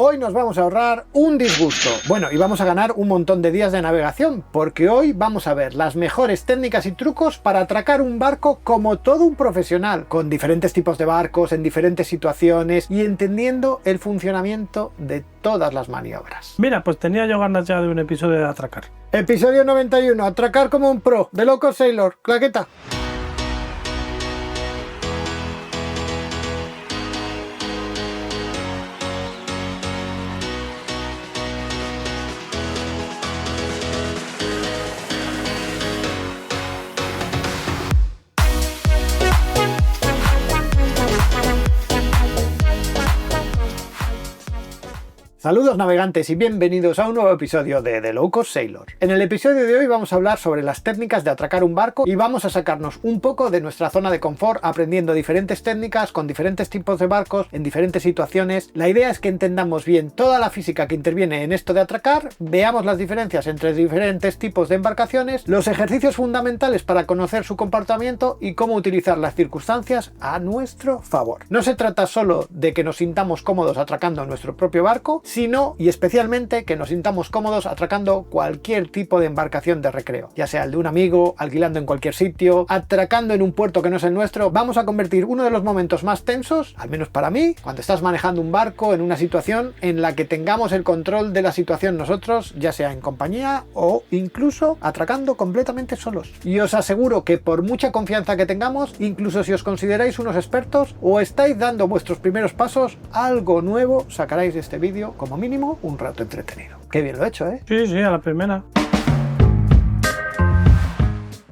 Hoy nos vamos a ahorrar un disgusto. Bueno, y vamos a ganar un montón de días de navegación, porque hoy vamos a ver las mejores técnicas y trucos para atracar un barco como todo un profesional, con diferentes tipos de barcos, en diferentes situaciones y entendiendo el funcionamiento de todas las maniobras. Mira, pues tenía yo ganas ya de un episodio de atracar. Episodio 91, atracar como un pro, de Low Cost Sailor, claqueta. Saludos navegantes y bienvenidos a un nuevo episodio de The Low Cost Sailor. En el episodio de hoy vamos a hablar sobre las técnicas de atracar un barco y vamos a sacarnos un poco de nuestra zona de confort aprendiendo diferentes técnicas con diferentes tipos de barcos en diferentes situaciones. La idea es que entendamos bien toda la física que interviene en esto de atracar, veamos las diferencias entre diferentes tipos de embarcaciones, los ejercicios fundamentales para conocer su comportamiento y cómo utilizar las circunstancias a nuestro favor. No se trata solo de que nos sintamos cómodos atracando nuestro propio barco, sino y especialmente que nos sintamos cómodos atracando cualquier tipo de embarcación de recreo, ya sea el de un amigo, alquilando en cualquier sitio, atracando en un puerto que no es el nuestro. Vamos a convertir uno de los momentos más tensos, al menos para mí, cuando estás manejando un barco en una situación en la que tengamos el control de la situación nosotros, ya sea en compañía o incluso atracando completamente solos. Y os aseguro que por mucha confianza que tengamos, incluso si os consideráis unos expertos o estáis dando vuestros primeros pasos, algo nuevo sacaréis de este vídeo, como mínimo un rato entretenido. Qué bien lo he hecho, ¿eh? Sí, a la primera.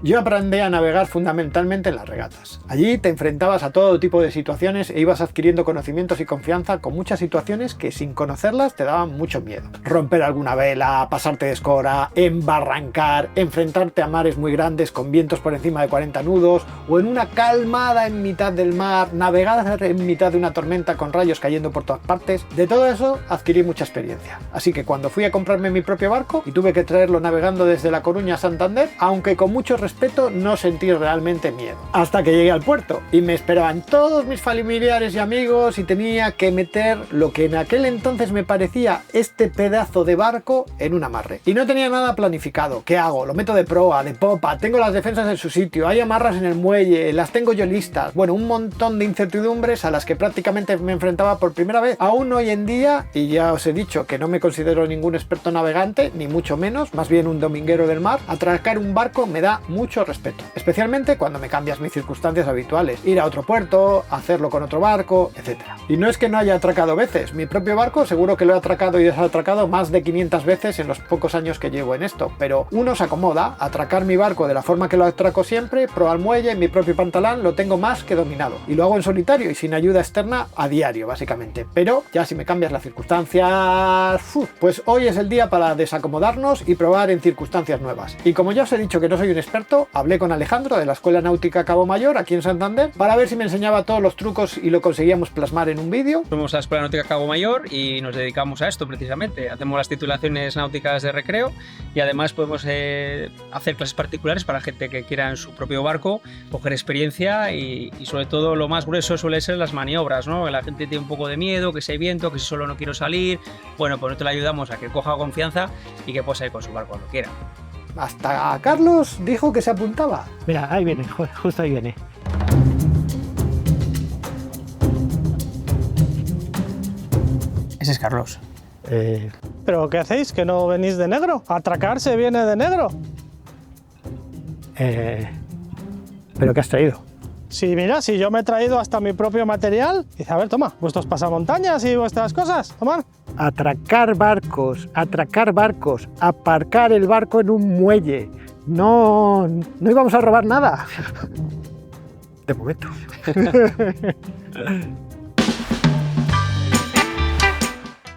Yo aprendí a navegar fundamentalmente en las regatas. Allí te enfrentabas a todo tipo de situaciones e ibas adquiriendo conocimientos y confianza con muchas situaciones que sin conocerlas te daban mucho miedo. Romper alguna vela, pasarte de escora, embarrancar, enfrentarte a mares muy grandes con vientos por encima de 40 nudos o en una calmada en mitad del mar, navegar en mitad de una tormenta con rayos cayendo por todas partes. De todo eso adquirí mucha experiencia. Así que cuando fui a comprarme mi propio barco y tuve que traerlo navegando desde La Coruña a Santander, aunque con mucho respeto, no sentí realmente miedo. Hasta que llegué al puerto y me esperaban todos mis familiares y amigos y tenía que meter lo que en aquel entonces me parecía este pedazo de barco en un amarre. Y no tenía nada planificado. ¿Qué hago? Lo meto de proa, de popa, tengo las defensas en su sitio, hay amarras en el muelle, las tengo yo listas. Bueno, un montón de incertidumbres a las que prácticamente me enfrentaba por primera vez. Aún hoy en día, y ya os he dicho que no me considero ningún experto navegante, ni mucho menos, más bien un dominguero del mar, atracar un barco me da mucho respeto, especialmente cuando me cambias mis circunstancias habituales, ir a otro puerto, hacerlo con otro barco, etc. Y no es que no haya atracado veces, mi propio barco seguro que lo he atracado y desatracado más de 500 veces en los pocos años que llevo en esto, pero uno se acomoda, atracar mi barco de la forma que lo atraco siempre, pro al muelle, en mi propio pantalán, lo tengo más que dominado, y lo hago en solitario y sin ayuda externa a diario básicamente, pero ya si me cambias las circunstancias, pues hoy es el día para desacomodarnos y probar en circunstancias nuevas. Y como ya os he dicho que no soy un experto, hablé con Alejandro de la Escuela Náutica Cabo Mayor aquí en Santander para ver si me enseñaba todos los trucos y lo conseguíamos plasmar en un vídeo. Somos la Escuela Náutica Cabo Mayor y nos dedicamos a esto precisamente. Hacemos las titulaciones náuticas de recreo y además podemos hacer clases particulares para gente que quiera en su propio barco coger experiencia y sobre todo lo más grueso suele ser las maniobras, ¿no? La gente tiene un poco de miedo, que si hay viento, que si solo no quiero salir. Bueno, pues nosotros le ayudamos a que coja confianza y que pueda salir con su barco cuando quiera. Hasta Carlos dijo que se apuntaba. Mira, ahí viene, justo ahí viene. Ese es Carlos. ¿Pero qué hacéis? ¿Que no venís de negro? ¿Atracar se viene de negro? ¿Pero qué has traído? Sí, mira, si yo me he traído hasta mi propio material. Dice, a ver, toma, vuestros pasamontañas y vuestras cosas, tomad. Atracar barcos, aparcar el barco en un muelle. No íbamos a robar nada. De momento.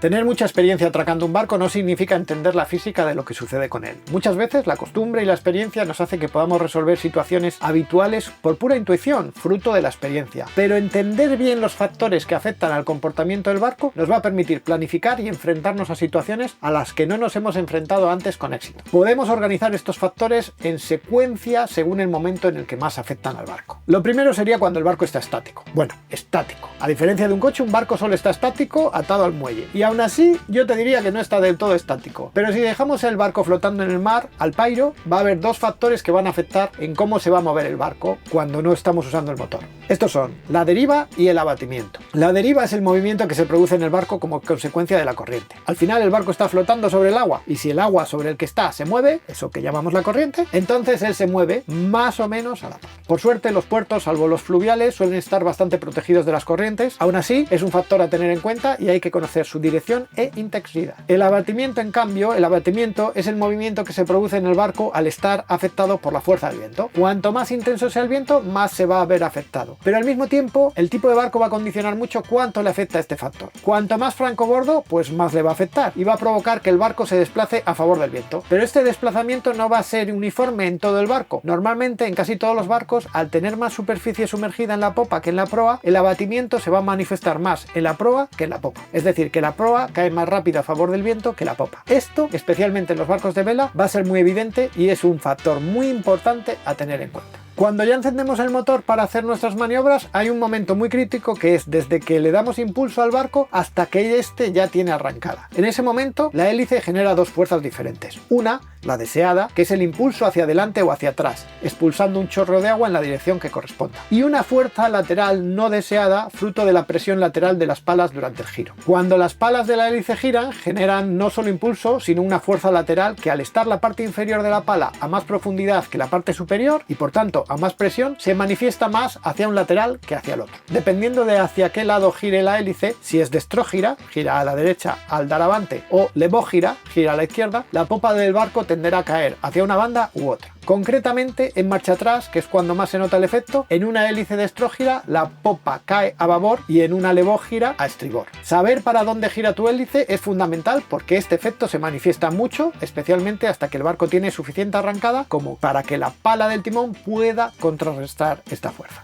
Tener mucha experiencia atracando un barco no significa entender la física de lo que sucede con él. Muchas veces la costumbre y la experiencia nos hace que podamos resolver situaciones habituales por pura intuición, fruto de la experiencia. Pero entender bien los factores que afectan al comportamiento del barco nos va a permitir planificar y enfrentarnos a situaciones a las que no nos hemos enfrentado antes con éxito. Podemos organizar estos factores en secuencia según el momento en el que más afectan al barco. Lo primero sería cuando el barco está estático. Bueno, estático. A diferencia de un coche, un barco solo está estático, atado al muelle. Y aún así yo te diría que no está del todo estático. Pero si dejamos el barco flotando en el mar, al pairo, va a haber dos factores que van a afectar en cómo se va a mover el barco cuando no estamos usando el motor. Estos son la deriva y el abatimiento. La deriva es el movimiento que se produce en el barco como consecuencia de la corriente. Al final el barco está flotando sobre el agua y si el agua sobre el que está se mueve, eso que llamamos la corriente, entonces él se mueve más o menos a la par. Por suerte los puertos, salvo los fluviales, suelen estar bastante protegidos de las corrientes. Aún así es un factor a tener en cuenta y hay que conocer su dirección e intensidad. El abatimiento, en cambio, el abatimiento es el movimiento que se produce en el barco al estar afectado por la fuerza del viento. Cuanto más intenso sea el viento, más se va a ver afectado. Pero al mismo tiempo, el tipo de barco va a condicionar mucho cuánto le afecta este factor. Cuanto más franco bordo, pues más le va a afectar y va a provocar que el barco se desplace a favor del viento. Pero este desplazamiento no va a ser uniforme en todo el barco. Normalmente, en casi todos los barcos, al tener más superficie sumergida en la popa que en la proa, el abatimiento se va a manifestar más en la proa que en la popa. Es decir, que la proa cae más rápido a favor del viento que la popa. Esto, especialmente en los barcos de vela, va a ser muy evidente y es un factor muy importante a tener en cuenta. Cuando ya encendemos el motor para hacer nuestras maniobras, hay un momento muy crítico que es desde que le damos impulso al barco hasta que este ya tiene arrancada. En ese momento, la hélice genera dos fuerzas diferentes. Una, la deseada, que es el impulso hacia adelante o hacia atrás, expulsando un chorro de agua en la dirección que corresponda. Y una fuerza lateral no deseada, fruto de la presión lateral de las palas durante el giro. Cuando las palas de la hélice giran, generan no solo impulso, sino una fuerza lateral que al estar la parte inferior de la pala a más profundidad que la parte superior y por tanto a más presión, se manifiesta más hacia un lateral que hacia el otro. Dependiendo de hacia qué lado gire la hélice, si es destrógira, gira a la derecha al dar avante, o levógira, gira a la izquierda, la popa del barco tenderá a caer hacia una banda u otra. Concretamente, en marcha atrás, que es cuando más se nota el efecto, en una hélice destrógira la popa cae a babor y en una levógira a estribor. Saber para dónde gira tu hélice es fundamental porque este efecto se manifiesta mucho, especialmente hasta que el barco tiene suficiente arrancada como para que la pala del timón pueda contrarrestar esta fuerza.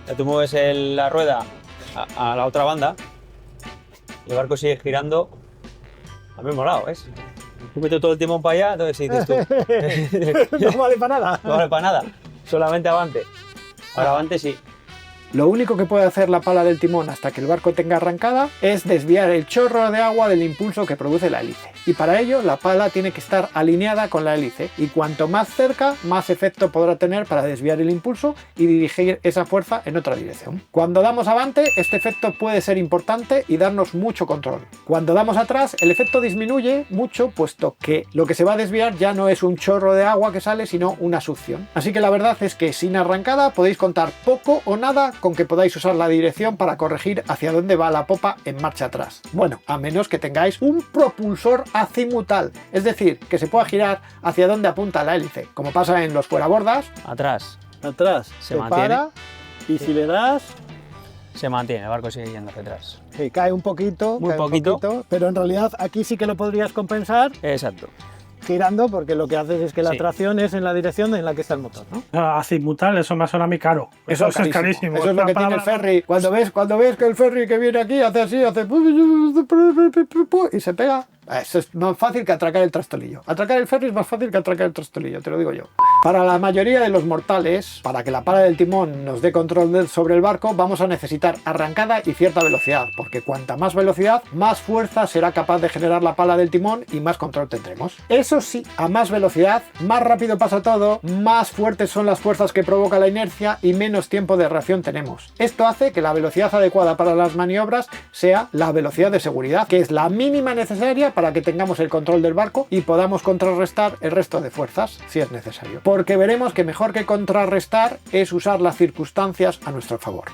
Ya tú mueves la rueda a la otra banda y el barco sigue girando al mismo lado, ¿ves? Tú metes todo el timón para allá, entonces dices tú. No vale para nada. No vale para nada, solamente avante. Ahora avante sí. Lo único que puede hacer la pala del timón hasta que el barco tenga arrancada es desviar el chorro de agua del impulso que produce la hélice. Y para ello la pala tiene que estar alineada con la hélice y cuanto más cerca, más efecto podrá tener para desviar el impulso y dirigir esa fuerza en otra dirección. Cuando damos avante, este efecto puede ser importante y darnos mucho control. Cuando damos atrás, el efecto disminuye mucho puesto que lo que se va a desviar ya no es un chorro de agua que sale, sino una succión. Así que la verdad es que sin arrancada podéis contar poco o nada con que podáis usar la dirección para corregir hacia dónde va la popa en marcha atrás. Bueno, a menos que tengáis un propulsor azimutal, es decir, que se pueda girar hacia donde apunta la hélice, como pasa en los fuerabordas. Atrás. Atrás, Se se mantiene. para y si le das, Se mantiene, el barco sigue yendo hacia atrás. sí, cae un poquito, Muy cae un poquito. pero en realidad aquí sí que lo podrías compensar Exacto. girando porque lo que haces es que la Sí. tracción es en la dirección en la que está el motor, ¿no? Azimutal, eso me suena a mí caro. Eso es carísimo. Eso es lo que tiene el ferry. Cuando ves que el ferry que viene aquí hace así, hace y se pega. Eso es más fácil que atracar el trastolillo. Atracar el ferry es más fácil que atracar el trastolillo, te lo digo yo. Para la mayoría de los mortales, para que la pala del timón nos dé control sobre el barco, vamos a necesitar arrancada y cierta velocidad, porque cuanta más velocidad, más fuerza será capaz de generar la pala del timón y más control tendremos. Eso sí, a más velocidad, más rápido pasa todo, más fuertes son las fuerzas que provoca la inercia y menos tiempo de reacción tenemos. Esto hace que la velocidad adecuada para las maniobras sea la velocidad de seguridad, que es la mínima necesaria para que tengamos el control del barco y podamos contrarrestar el resto de fuerzas si es necesario. Porque veremos que mejor que contrarrestar es usar las circunstancias a nuestro favor.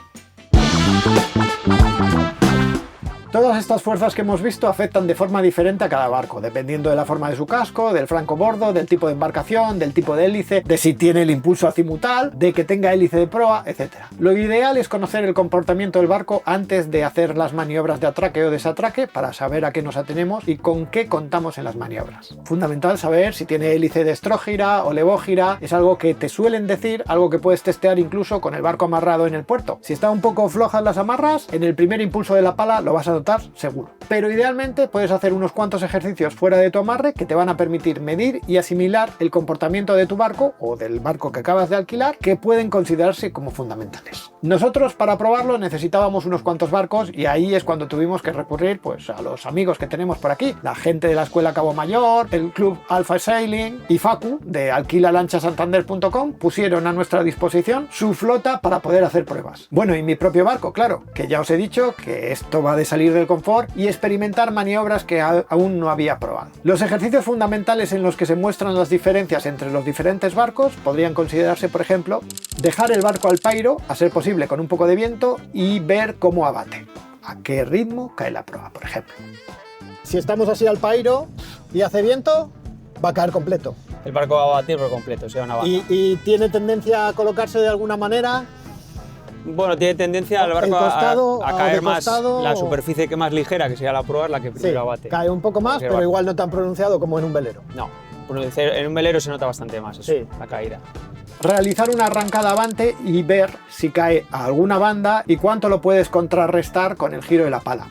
Todas estas fuerzas que hemos visto afectan de forma diferente a cada barco, dependiendo de la forma de su casco, del franco bordo, del tipo de embarcación, del tipo de hélice, de si tiene el impulso azimutal, de que tenga hélice de proa, etc. Lo ideal es conocer el comportamiento del barco antes de hacer las maniobras de atraque o desatraque para saber a qué nos atenemos y con qué contamos en las maniobras. Fundamental saber si tiene hélice de estrógira o levógira, es algo que te suelen decir, algo que puedes testear incluso con el barco amarrado en el puerto. Si está un poco flojas las amarras, en el primer impulso de la pala lo vas a notar seguro. pero idealmente puedes hacer unos cuantos ejercicios fuera de tu amarre que te van a permitir medir y asimilar el comportamiento de tu barco o del barco que acabas de alquilar, que pueden considerarse como fundamentales. Nosotros, para probarlo, necesitábamos unos cuantos barcos, y ahí es cuando tuvimos que recurrir pues a los amigos que tenemos por aquí, la gente de la Escuela Cabo Mayor, el Club Alpha Sailing y Facu de alquilalanchasantander.com pusieron a nuestra disposición su flota para poder hacer pruebas. Bueno, y mi propio barco, claro, que ya os he dicho que esto va de salir del confort y experimentar maniobras que aún no había probado. Los ejercicios fundamentales en los que se muestran las diferencias entre los diferentes barcos podrían considerarse, por ejemplo, dejar el barco al pairo, a ser posible con un poco de viento, y ver cómo abate, a qué ritmo cae la proa, por ejemplo. Si estamos así al pairo y hace viento, va a caer completo. El barco va a batir por completo, se va a una banda. Y tiene tendencia a colocarse de alguna manera. Bueno, tiene tendencia al barco costado, a caer de más, costado, la superficie que más ligera, que sería la proa, es la que Sí, primero abate. cae un poco más, Cualquier pero barco. igual no tan pronunciado como en un velero. No, en un velero se nota bastante más eso, Sí. la caída. Realizar una arrancada avante y ver si cae a alguna banda y cuánto lo puedes contrarrestar con el giro de la pala.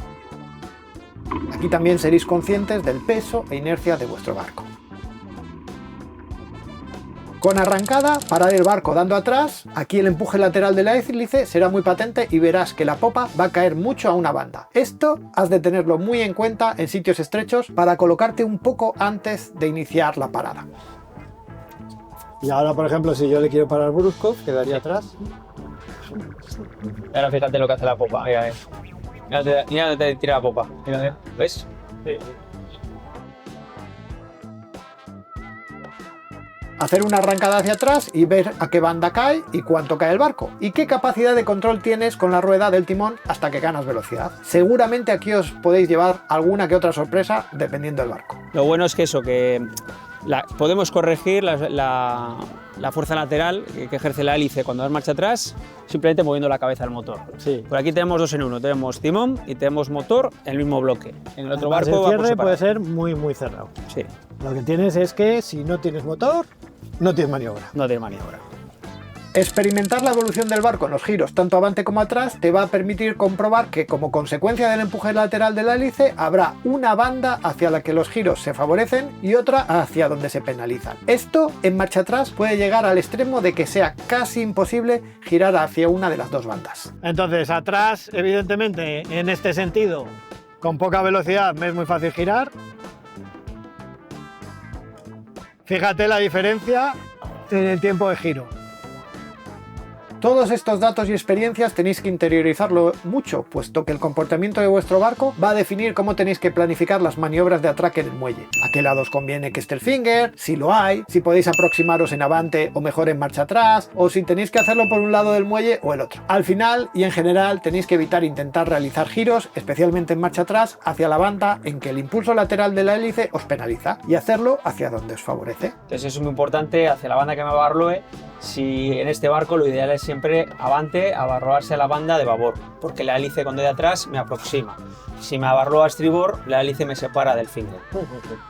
Aquí también seréis conscientes del peso e inercia de vuestro barco. Con arrancada, parar el barco dando atrás, aquí el empuje lateral de la hélice será muy patente y verás que la popa va a caer mucho a una banda. Esto has de tenerlo muy en cuenta en sitios estrechos para colocarte un poco antes de iniciar la parada. Y ahora, por ejemplo, si yo le quiero parar brusco, quedaría atrás. Ahora fíjate lo que hace la popa, mira, mira dónde te tira la popa, mira, ¿ves? Sí. Hacer una arrancada hacia atrás y ver a qué banda cae y cuánto cae el barco, y qué capacidad de control tienes con la rueda del timón hasta que ganas velocidad. Seguramente aquí os podéis llevar alguna que otra sorpresa dependiendo del barco. Lo bueno es que eso, que podemos corregir la fuerza lateral que ejerce la hélice cuando das marcha atrás, simplemente moviendo la cabeza del motor. Sí. Por aquí tenemos dos en uno, tenemos timón y tenemos motor en el mismo bloque. En el otro Además, barco el va por cierre separado. puede ser muy cerrado. Sí, Lo que tienes es que si no tienes motor, no tienes maniobra. no tiene maniobra. Experimentar la evolución del barco en los giros tanto avante como atrás te va a permitir comprobar que, como consecuencia del empuje lateral de la hélice, habrá una banda hacia la que los giros se favorecen y otra hacia donde se penalizan. Esto en marcha atrás puede llegar al extremo de que sea casi imposible girar hacia una de las dos bandas. Entonces, atrás, evidentemente, en este sentido, con poca velocidad me es muy fácil girar. Fíjate la diferencia en el tiempo de giro. Todos estos datos y experiencias tenéis que interiorizarlo mucho, puesto que el comportamiento de vuestro barco va a definir cómo tenéis que planificar las maniobras de atraque en el muelle. A qué lados conviene que esté el finger, si lo hay, si podéis aproximaros en avante o mejor en marcha atrás, o si tenéis que hacerlo por un lado del muelle o el otro. Al final y en general tenéis que evitar intentar realizar giros, especialmente en marcha atrás, hacia la banda en que el impulso lateral de la hélice os penaliza, y hacerlo hacia donde os favorece. Entonces eso es muy importante, hacia la banda que me abarroe, si en este barco lo ideal es siempre avante, abarroarse a la banda de babor, porque la hélice cuando de atrás me aproxima. Si me abarroa a estribor, la hélice me separa del finger.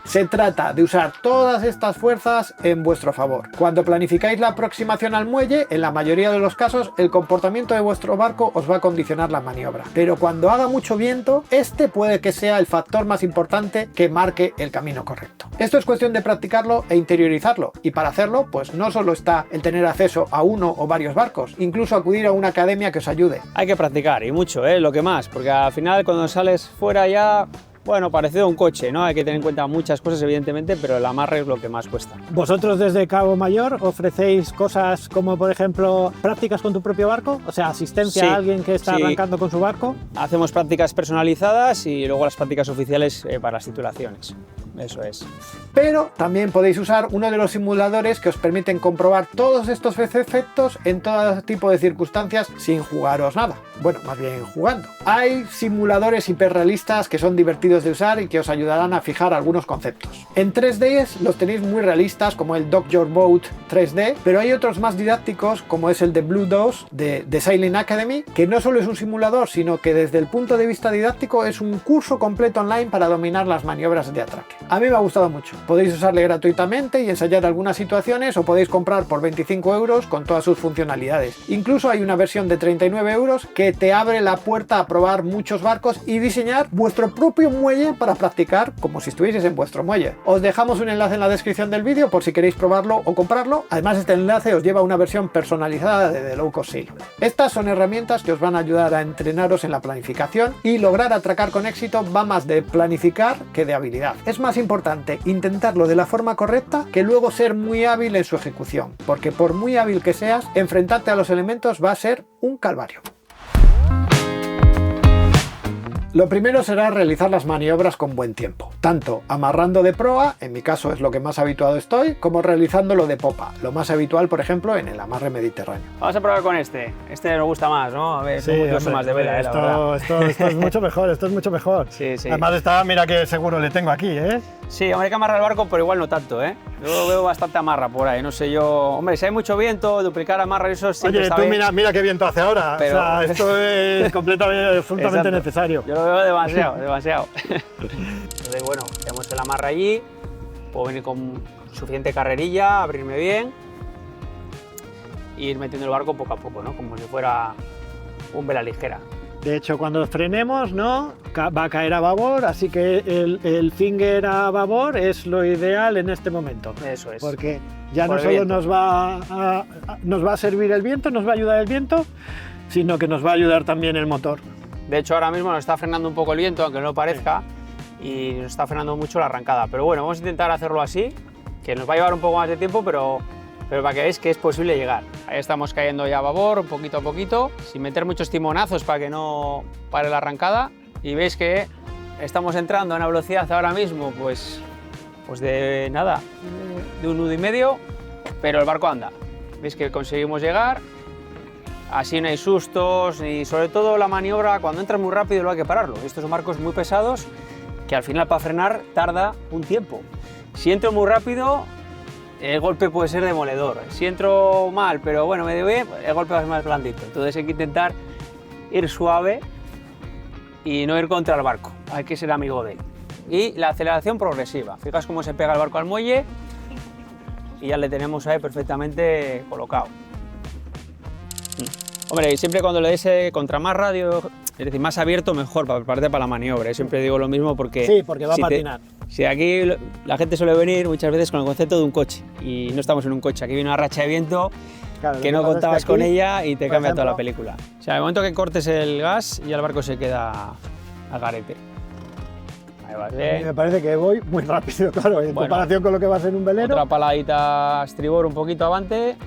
Se trata de usar todas estas fuerzas en vuestro favor. Cuando planificáis la aproximación al muelle, en la mayoría de los casos, el comportamiento de vuestro barco os va a condicionar la maniobra. Pero cuando haga mucho viento, este puede que sea el factor más importante que marque el camino correcto. Esto es cuestión de practicarlo e interiorizarlo, y para hacerlo, pues no solo está el tener acceso a uno o varios barcos, incluso acudir a una academia que os ayude. Hay que practicar, y mucho, lo que más, porque al final cuando sales fuera ya, bueno, parecido a un coche, ¿no? Hay que tener en cuenta muchas cosas, evidentemente, pero el amarre es lo que más cuesta. ¿Vosotros desde Cabo Mayor ofrecéis cosas como, por ejemplo, prácticas con tu propio barco? O sea, asistencia Sí, a alguien que está sí. arrancando con su barco. Hacemos prácticas personalizadas y luego las prácticas oficiales para las titulaciones. Eso es. Pero también podéis usar uno de los simuladores que os permiten comprobar todos estos efectos en todo tipo de circunstancias sin jugaros nada. Bueno, más bien jugando. Hay simuladores hiperrealistas que son divertidos de usar y que os ayudarán a fijar algunos conceptos. En 3D los tenéis muy realistas, como el Dock Your Boat 3D, pero hay otros más didácticos, como es el de Blue 2 de Sailing Academy, que no solo es un simulador, sino que desde el punto de vista didáctico es un curso completo online para dominar las maniobras de atraque. A mí me ha gustado mucho. Podéis usarle gratuitamente y ensayar algunas situaciones o podéis comprar por 25 euros con todas sus funcionalidades. Incluso hay una versión de 39 euros que te abre la puerta a probar muchos barcos y diseñar vuestro propio muelle para practicar como si estuvieseis en vuestro muelle. Os dejamos un enlace en la descripción del vídeo por si queréis probarlo o comprarlo. Además, este enlace os lleva a una versión personalizada de The Low Cost Sail. Estas son herramientas que os van a ayudar a entrenaros en la planificación, y lograr atracar con éxito va más de planificar que de habilidad. Es más importante intentarlo de la forma correcta que luego ser muy hábil en su ejecución, porque por muy hábil que seas, enfrentarte a los elementos va a ser un calvario. Lo primero será realizar las maniobras con buen tiempo, tanto amarrando de proa, en mi caso es lo que más habituado estoy, como realizándolo de popa, lo más habitual por ejemplo en el amarre mediterráneo. Vamos a probar con este nos gusta más, ¿no? A ver, sí, yo soy más de vela, esto es mucho mejor, esto es mucho mejor. Sí, sí. Además mira que seguro le tengo aquí, ¿eh? Sí, hombre, hay que amarrar el barco, pero igual no tanto, ¿eh? Yo veo bastante amarra por ahí, no sé yo... Hombre, si hay mucho viento, duplicar amarra, eso siempre está bien. Mira qué viento hace ahora, pero... o sea, esto es completamente, absolutamente necesario. Yo lo veo demasiado. Entonces, bueno, tenemos el amarre allí, puedo venir con suficiente carrerilla, abrirme bien e ir metiendo el barco poco a poco, ¿no? Como si fuera un vela ligera. De hecho, cuando frenemos, ¿no? Va a caer a babor, así que el finger a babor es lo ideal en este momento. Eso es. Porque ya no solo nos va a servir el viento, nos va a ayudar el viento, sino que nos va a ayudar también el motor. De hecho, ahora mismo nos está frenando un poco el viento, aunque no lo parezca, y nos está frenando mucho la arrancada. Pero bueno, vamos a intentar hacerlo así, que nos va a llevar un poco más de tiempo, pero para que veáis que es posible llegar. Ahí estamos cayendo ya a babor, poquito a poquito, sin meter muchos timonazos para que no pare la arrancada. Y veis que estamos entrando a una velocidad ahora mismo, pues de nada, de 1 nudo y medio, pero el barco anda. Veis que conseguimos llegar. Así no hay sustos, y sobre todo la maniobra, cuando entras muy rápido no hay que pararlo. Estos son barcos muy pesados que al final para frenar tarda un tiempo. Si entro muy rápido, el golpe puede ser demoledor. Si entro mal, pero bueno, medio bien, el golpe va a ser más blandito. Entonces hay que intentar ir suave y no ir contra el barco. Hay que ser amigo de él. Y la aceleración progresiva. Fijaos cómo se pega el barco al muelle y ya le tenemos ahí perfectamente colocado. Hombre, siempre cuando le des contramarra, es decir, más abierto mejor para prepararte para la maniobra. Yo siempre digo lo mismo porque... Sí, porque va a patinar. Si aquí la gente suele venir muchas veces con el concepto de un coche y no estamos en un coche, aquí viene una racha de viento, claro, que no contabas con ella y te cambia toda la película. O sea, en el momento que cortes el gas ya el barco se queda al garete. Ahí vas bien. Me parece que voy muy rápido, claro, en comparación con lo que va a ser un velero. Otra paladita a estribor un poquito avante.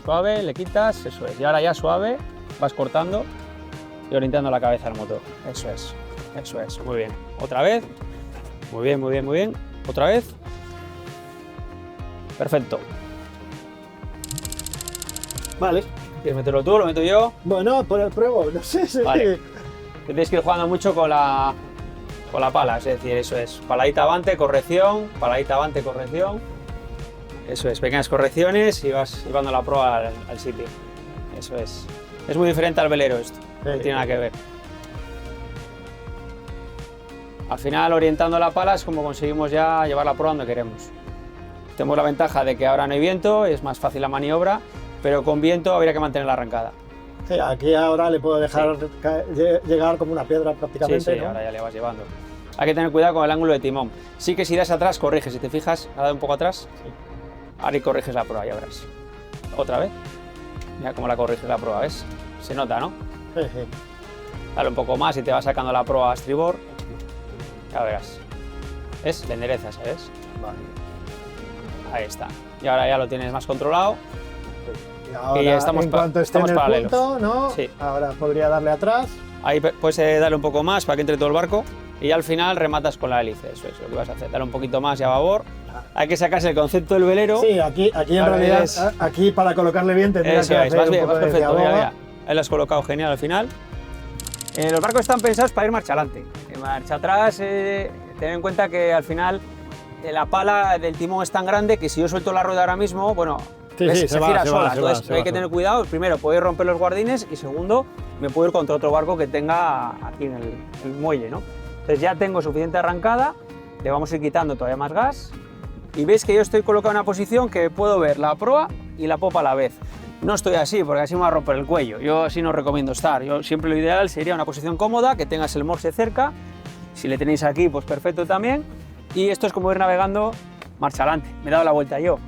Suave, le quitas, eso es. Y ahora ya suave, vas cortando y orientando la cabeza al motor. Eso es, muy bien. Otra vez, muy bien. Otra vez. Perfecto. Vale. ¿Quieres meterlo tú? ¿Lo meto yo? Bueno, pruebo, no sé. Sí. Vale. Tenéis que ir jugando mucho con la pala, es decir, eso es. Paladita avante, corrección, paladita avante, corrección. Eso es, pequeñas correcciones y vas llevando la proa al sitio. Eso es. Es muy diferente al velero esto, no tiene nada que ver. Al final, orientando la pala es como conseguimos ya llevar la proa donde queremos. Tenemos la ventaja de que ahora no hay viento, es más fácil la maniobra, pero con viento habría que mantener la arrancada. Sí, aquí ahora le puedo dejar llegar como una piedra prácticamente. Sí, ¿no? Ahora ya le vas llevando. Hay que tener cuidado con el ángulo de timón. Sí que si das atrás, corriges. Si te fijas, ha dado un poco atrás. Sí. Ahora y corriges la proa, ya verás. Otra vez. Mira cómo la corriges la proa, ¿ves? Se nota, ¿no? Sí. Dale un poco más y te vas sacando la proa a estribor. Ya verás. ¿Ves? Le enderezas, ¿sabes? Vale. Ahí está. Y ahora ya lo tienes más controlado. Y ahora, ya estamos, en cuanto esté en el paralelos. punto, ¿no? Sí. Ahora podría darle atrás. Ahí puedes darle un poco más para que entre todo el barco. Y al final rematas con la hélice. Eso es lo que vas a hacer. Dale un poquito más y a babor. Hay que sacarse el concepto del velero. Sí, aquí en realidad, aquí para colocarle bien tendría que hacer vas bien, un poco vas perfecto, de mira. Ahí lo has colocado genial al final. Los barcos están pensados para ir marcha adelante. Marcha atrás, ten en cuenta que al final la pala del timón es tan grande que si yo suelto la rueda ahora mismo, bueno, se gira sola. Entonces hay que tener cuidado. Primero, puedo romper los guardines y segundo, me puedo ir contra otro barco que tenga aquí en el muelle, ¿no? Entonces ya tengo suficiente arrancada le vamos a ir quitando todavía más gas. Y veis que yo estoy colocado en una posición que puedo ver la proa y la popa a la vez. No estoy así, porque así me va a romper el cuello. Yo así no recomiendo estar. Yo siempre lo ideal sería una posición cómoda, que tengas el morse cerca. Si le tenéis aquí, pues perfecto también. Y esto es como ir navegando marcha adelante. Me he dado la vuelta yo.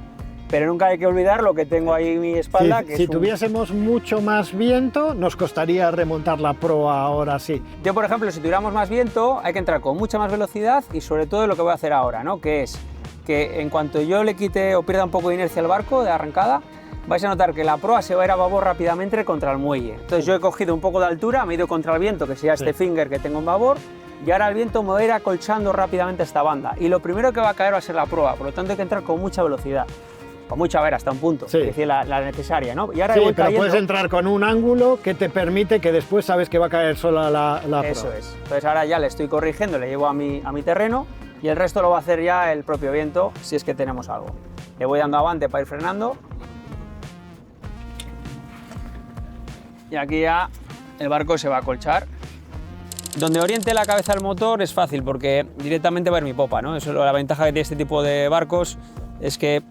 Pero nunca hay que olvidar lo que tengo ahí en mi espalda. Si tuviésemos mucho más viento, nos costaría remontar la proa ahora sí. Yo, por ejemplo, si tuviéramos más viento, hay que entrar con mucha más velocidad y sobre todo lo que voy a hacer ahora, ¿no? Que es que en cuanto yo le quite o pierda un poco de inercia al barco de arrancada, vais a notar que la proa se va a ir a babor rápidamente contra el muelle. Entonces yo he cogido un poco de altura, me he ido contra el viento, que sería este finger que tengo en babor, y ahora el viento me va a ir acolchando rápidamente esta banda. Y lo primero que va a caer va a ser la proa, por lo tanto hay que entrar con mucha velocidad. Con mucha, a ver, hasta un punto, es decir, la necesaria, ¿no? Y ahora Sí, voy pero cayendo. puedes entrar con un ángulo que te permite que después sabes que va a caer sola la proa. Eso es. Entonces ahora ya le estoy corrigiendo, le llevo a mi terreno y el resto lo va a hacer ya el propio viento, si es que tenemos algo. Le voy dando avante para ir frenando. Y aquí ya el barco se va a acolchar. Donde oriente la cabeza del motor es fácil porque directamente va a ir mi popa, ¿no? Eso, la ventaja que tiene este tipo de barcos es que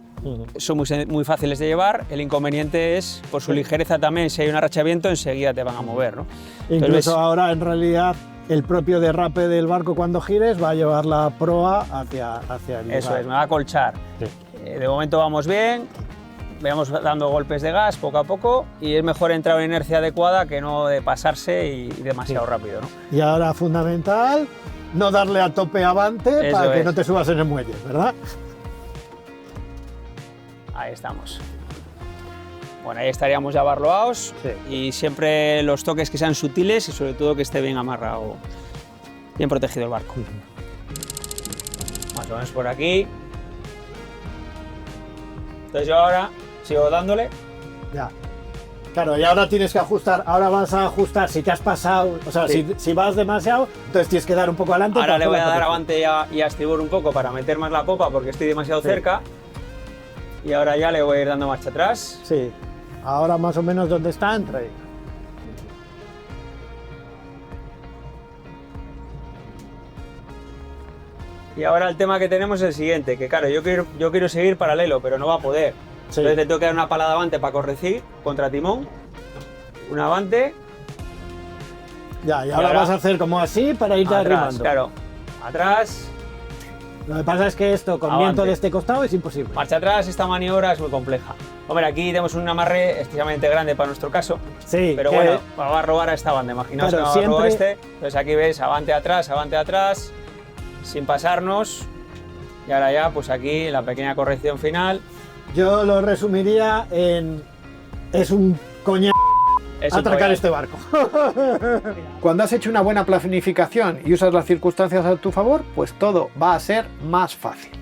son muy fáciles de llevar. El inconveniente es, por su ligereza también, si hay una racha de viento, enseguida te van a mover, ¿no? Incluso Entonces, ahora, en realidad, el propio derrape del barco cuando gires va a llevar la proa hacia el lugar. eso es, me va a acolchar. Sí. De momento vamos bien, vamos dando golpes de gas poco a poco y es mejor entrar en inercia adecuada que no de pasarse y demasiado rápido, ¿no? Y ahora, fundamental, no darle a tope avante Eso para que es. no te subas en el muelle, ¿verdad? Ahí estamos. Bueno, ahí estaríamos ya barloados Sí. y siempre los toques que sean sutiles y sobre todo que esté bien amarrado, bien protegido el barco. Más o menos por aquí. Entonces yo ahora sigo dándole. Ya. Claro, y ahora tienes que ajustar, ahora vas a ajustar si te has pasado, o sea, Sí. si vas demasiado, entonces tienes que dar un poco adelante. Ahora para le voy a hacer la dar protección. avante y a estribor un poco para meter más la popa porque estoy demasiado cerca. Y ahora ya le voy a ir dando marcha atrás. Sí, ahora más o menos donde está, entra ahí. Y ahora el tema que tenemos es el siguiente, que claro, yo quiero seguir paralelo, pero no va a poder. Sí. Entonces le tengo que dar una pala de avante para corregir contra timón. Un avante. Ya, y ahora ahora- vas a hacer como así para irte Atrás, arrimando. claro. Atrás, Lo que pasa es que esto con Avante. viento de este costado es imposible. marcha atrás, esta maniobra es muy compleja. Hombre, aquí tenemos un amarre excesivamente grande para nuestro caso, Sí, pero que- bueno, va a robar a esta banda, imaginaos Claro, que va a robar siempre- este. Entonces aquí ves, avante atrás, sin pasarnos. Y ahora ya, pues aquí la pequeña corrección final. yo lo resumiría en... es un coñazo Es un atracar coñazo. este barco. Cuando has hecho una buena planificación y usas las circunstancias a tu favor, pues todo va a ser más fácil.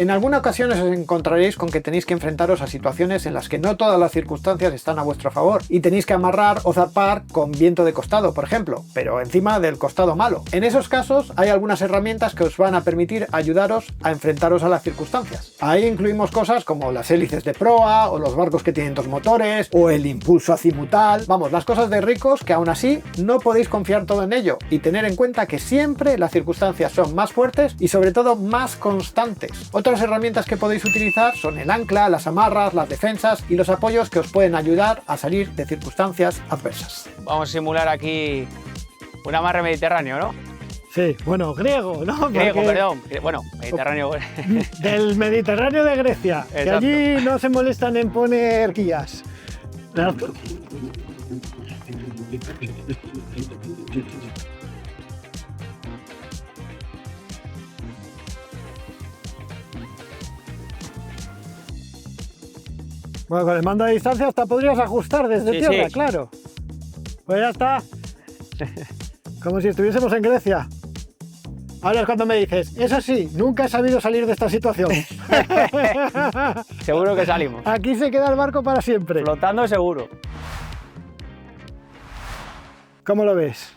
En alguna ocasión os encontraréis con que tenéis que enfrentaros a situaciones en las que no todas las circunstancias están a vuestro favor y tenéis que amarrar o zarpar con viento de costado, por ejemplo, pero encima del costado malo. En esos casos hay algunas herramientas que os van a permitir ayudaros a enfrentaros a las circunstancias. Ahí incluimos cosas como las hélices de proa o los barcos que tienen dos motores o el impulso azimutal, vamos, las cosas de ricos que aún así no podéis confiar todo en ello y tener en cuenta que siempre las circunstancias son más fuertes y sobre todo más constantes. Otras herramientas que podéis utilizar son el ancla, las amarras, las defensas y los apoyos que os pueden ayudar a salir de circunstancias adversas. Vamos a simular aquí un amarre mediterráneo, ¿no? Sí, bueno, griego, ¿no? Griego, Porque- perdón. Bueno, mediterráneo. Del Mediterráneo de Grecia, que Exacto. allí no se molestan en poner guías. Bueno, con el mando a distancia hasta podrías ajustar desde Sí, tierra, sí. claro. Pues ya está. Como si estuviésemos en Grecia. Ahora es cuando me dices, eso sí, nunca he sabido salir de esta situación. Seguro que salimos. Aquí se queda el barco para siempre. Flotando seguro. ¿Cómo lo ves?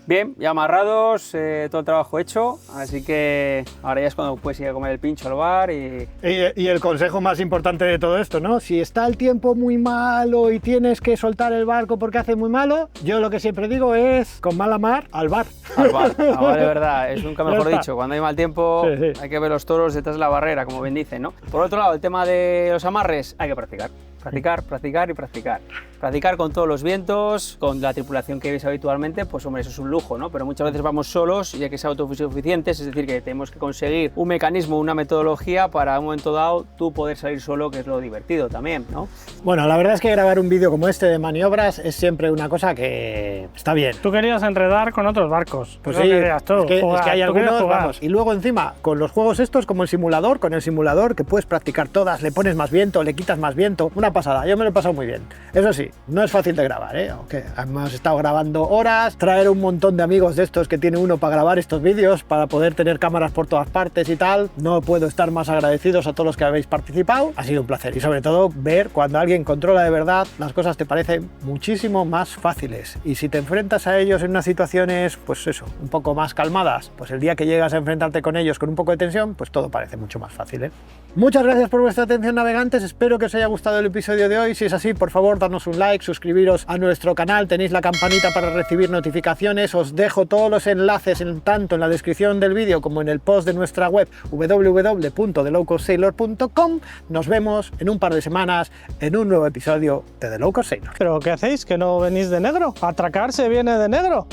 Bien, ya amarrados, todo el trabajo hecho, así que ahora ya es cuando puedes ir a comer el pincho al bar y... Y el consejo más importante de todo esto, ¿no? Si está el tiempo muy malo y tienes que soltar el barco porque hace muy malo, yo lo que siempre digo es, con mala mar, al bar. Al bar, de verdad, es nunca mejor Ya está. dicho. Cuando hay mal tiempo Sí, sí. hay que ver los toros detrás de la barrera, como bien dicen, ¿no? Por otro lado, el tema de los amarres, hay que practicar. Practicar, practicar y practicar. Practicar con todos los vientos, con la tripulación que veis habitualmente, pues hombre, eso es un lujo, ¿no? Pero muchas veces vamos solos y hay que ser autosuficientes, es decir, que tenemos que conseguir un mecanismo, una metodología para un momento dado tú poder salir solo, que es lo divertido también, ¿no? Bueno, la verdad es que grabar un vídeo como este de maniobras es siempre una cosa que está bien. Tú querías enredar con otros barcos. Pues Eso sí, querías tú, es que jugar, hay tú querías algunos, jugar. vamos, y luego encima, con los juegos estos, como el simulador, con el simulador, que puedes practicar todas, le pones más viento, le quitas más viento, una pasada, yo me lo he pasado muy bien. Eso sí, no es fácil de grabar, aunque hemos estado grabando horas, traer un montón de amigos de estos que tiene uno para grabar estos vídeos, para poder tener cámaras por todas partes y tal, no puedo estar más agradecidos a todos los que habéis participado, ha sido un placer y sobre todo ver cuando alguien controla de verdad, las cosas te parecen muchísimo más fáciles y si te enfrentas a ellos en unas situaciones, pues eso, un poco más calmadas, pues el día que llegas a enfrentarte con ellos con un poco de tensión, pues todo parece mucho más fácil, ¿eh? Muchas gracias por vuestra atención, navegantes, espero que os haya gustado el episodio de hoy, si es así, por favor, darnos un like, suscribiros a nuestro canal, tenéis la campanita para recibir notificaciones, os dejo todos los enlaces tanto en la descripción del vídeo como en el post de nuestra web www.thelowcostsailor.com. Nos vemos en un par de semanas en un nuevo episodio de The Low Cost Sailor. ¿Pero qué hacéis? ¿Que no venís de negro? ¿Atracar se viene de negro?